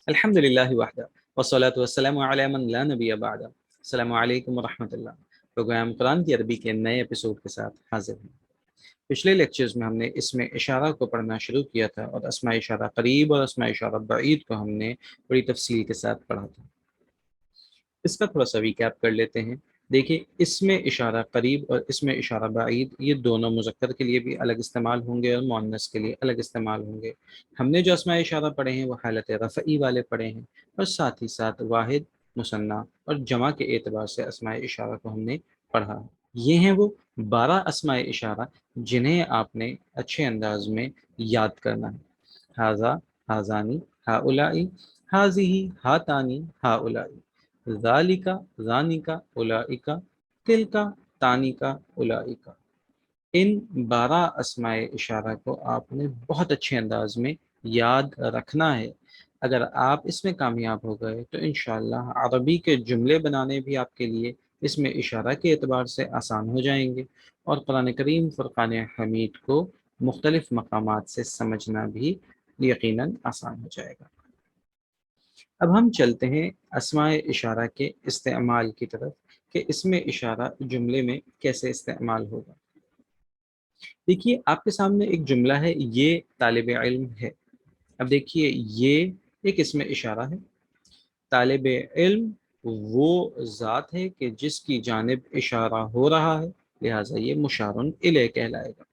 الحمد للہ وحدہ والصلاۃ والسلام علی من لا نبی بعد۔ السلام علیکم ورحمۃ اللہ۔ پروگرام قرآن کی عربی کے نئے ایپیسوڈ کے ساتھ حاضر ہیں۔ پچھلے لیکچرز میں ہم نے اسم اشارہ کو پڑھنا شروع کیا تھا اور اسماء اشارہ قریب اور اسماء اشارہ بعید کو ہم نے بڑی تفصیل کے ساتھ پڑھا تھا۔ اس کا تھوڑا سا ریکیپ کر لیتے ہیں۔ دیکھیں، اسم اشارہ قریب اور اسم اشارہ بعید یہ دونوں مذکر کے لیے بھی الگ استعمال ہوں گے اور مؤنث کے لیے الگ استعمال ہوں گے۔ ہم نے جو اسماء اشارہ پڑھے ہیں وہ حالت رفعی والے پڑھے ہیں، اور ساتھ ہی ساتھ واحد، مثنیٰ اور جمع کے اعتبار سے اسماء اشارہ کو ہم نے پڑھا۔ یہ ہیں وہ 12 اسماء اشارہ جنہیں آپ نے اچھے انداز میں یاد کرنا ہے۔ ھذا، ھذانی، ھؤلائی، ھذہ، ھاتانی، ھؤلائی، ذالک، ذانک، اولئک، تلک، تانک، اولئک۔ ان 12 اسماء اشارہ کو آپ نے بہت اچھے انداز میں یاد رکھنا ہے۔ اگر آپ اس میں کامیاب ہو گئے تو انشاءاللہ عربی کے جملے بنانے بھی آپ کے لیے اس میں اشارہ کے اعتبار سے آسان ہو جائیں گے، اور قرآن کریم فرقان حمید کو مختلف مقامات سے سمجھنا بھی یقیناً آسان ہو جائے گا۔ اب ہم چلتے ہیں اسماء اشارہ کے استعمال کی طرف کہ اس میں اشارہ جملے میں کیسے استعمال ہوگا۔ دیکھیے، آپ کے سامنے ایک جملہ ہے، یہ طالب علم ہے۔ اب دیکھیے، یہ ایک اسم اشارہ ہے۔ طالب علم وہ ذات ہے کہ جس کی جانب اشارہ ہو رہا ہے، لہٰذا یہ مشار الیہ کہلائے گا۔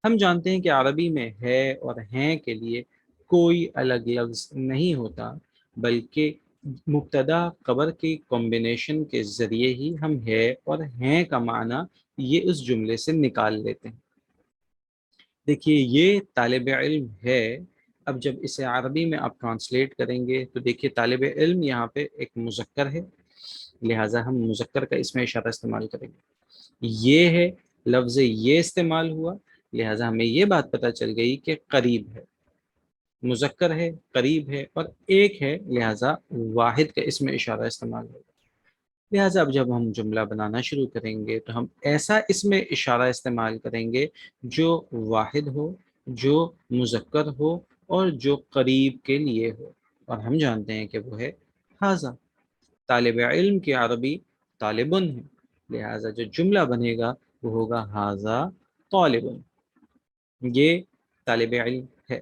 ہم جانتے ہیں کہ عربی میں ہے اور ہیں کے لیے کوئی الگ لفظ نہیں ہوتا، بلکہ مبتدا خبر کی کمبینیشن کے ذریعے ہی ہم ہے اور ہیں کا معنی یہ اس جملے سے نکال لیتے ہیں۔ دیکھیے، یہ طالب علم ہے۔ اب جب اسے عربی میں آپ ٹرانسلیٹ کریں گے تو دیکھیے، طالب علم یہاں پہ ایک مذکر ہے، لہٰذا ہم مذکر کا اسم اشارہ استعمال کریں گے۔ یہ ہے، لفظ یہ استعمال ہوا، لہٰذا ہمیں یہ بات پتہ چل گئی کہ قریب ہے، مذکر ہے، قریب ہے اور ایک ہے، لہٰذا واحد کا اسم اشارہ استعمال ہوگا۔ لہٰذا اب جب ہم جملہ بنانا شروع کریں گے تو ہم ایسا اسم اشارہ استعمال کریں گے جو واحد ہو، جو مذکر ہو اور جو قریب کے لیے ہو، اور ہم جانتے ہیں کہ وہ ہے ھذا۔ طالب علم کی عربی طالبن ہے، لہٰذا جو جملہ بنے گا وہ ہوگا ھذا طالبن، یہ طالب علم ہے۔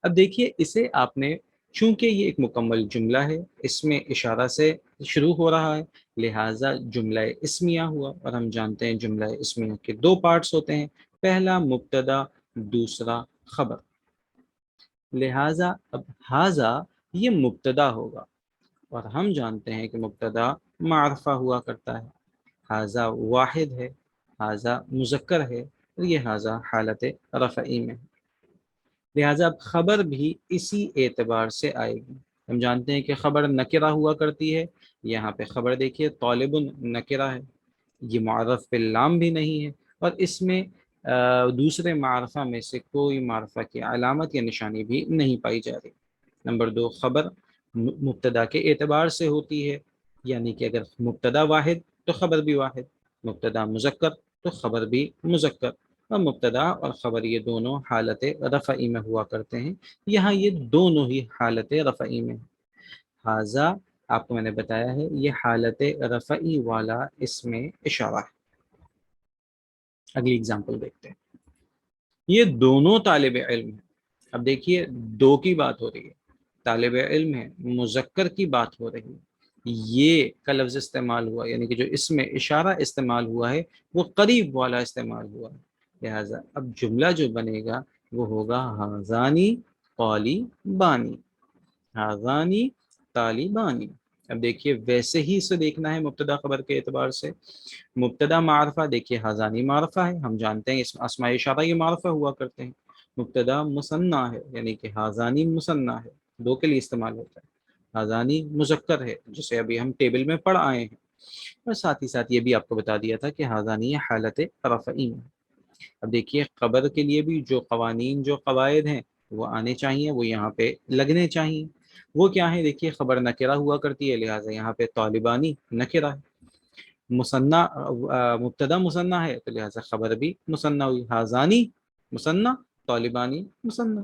اب دیکھیے، اسے آپ نے، چونکہ یہ ایک مکمل جملہ ہے، اس میں اشارہ سے شروع ہو رہا ہے، لہٰذا جملہ اسمیہ ہوا، اور ہم جانتے ہیں جملہ اسمیہ کے 2 پارٹس ہوتے ہیں، پہلا مبتدا، دوسرا خبر۔ لہٰذا اب ھذا یہ مبتدا ہوگا، اور ہم جانتے ہیں کہ مبتدا معرفہ ہوا کرتا ہے۔ ھذا واحد ہے، ھذا مذکر ہے، اور یہ ھذا حالت رفعی میں ہے، لہٰذا اب خبر بھی اسی اعتبار سے آئے گی۔ ہم جانتے ہیں کہ خبر نکرہ ہوا کرتی ہے، یہاں پہ خبر دیکھیے طالب نکرہ ہے، یہ معرف باللام بھی نہیں ہے، اور اس میں دوسرے معرفہ میں سے کوئی معرفہ کی علامت یا نشانی بھی نہیں پائی جا رہی۔ نمبر 2، خبر مبتدا کے اعتبار سے ہوتی ہے، یعنی کہ اگر مبتدا واحد تو خبر بھی واحد، مبتدا مذکر تو خبر بھی مذکر، اور مبتدا اور خبر یہ دونوں حالت رفعی میں ہوا کرتے ہیں، یہاں یہ دونوں ہی حالت رفعی میں ہیں۔ ھذا آپ کو میں نے بتایا ہے یہ حالت رفعی والا اسم اشارہ ہے۔ اگلی اگزامپل دیکھتے ہیں، یہ دونوں طالب علم ہیں۔ اب دیکھیے، 2 کی بات ہو رہی ہے، طالب علم ہے، مذکر کی بات ہو رہی ہے، یہ کا لفظ استعمال ہوا، یعنی کہ جو اسم اشارہ استعمال ہوا ہے وہ قریب والا استعمال ہوا ہے، لہٰذا اب جملہ جو بنے گا وہ ہوگا ھذانی طالبانی، ھذانی طالبانی۔ اب دیکھیے، ویسے ہی اسے دیکھنا ہے مبتدا خبر کے اعتبار سے۔ مبتدا معرفہ، دیکھیے ھذانی معرفہ ہے، ہم جانتے ہیں اسماء اشارہ یہ معرفہ ہوا کرتے ہیں۔ مبتدا مثنیٰ ہے، یعنی کہ ھذانی مثنیٰ ہے، 2 کے لیے استعمال ہوتا ہے۔ ھذانی مذکر ہے، جسے ابھی ہم ٹیبل میں پڑھ آئے ہیں، اور ساتھ ہی ساتھ یہ بھی آپ کو بتا دیا تھا کہ ھذانی حالت رفعی میں۔ اب دیکھیے، خبر کے لیے بھی جو قوانین، جو قواعد ہیں وہ آنے چاہیے، وہ یہاں پہ لگنے چاہیے۔ وہ کیا ہے؟ دیکھیے، خبر نکرہ ہوا کرتی ہے، لہٰذا یہاں پہ طالبانی نکرہ ہے۔ مثنیٰ، مبتدا مثنیٰ ہے تو لہٰذا خبر بھی مثنیٰ ہوئی، ھذانی مثنیٰ، طالبانی مثنیٰ۔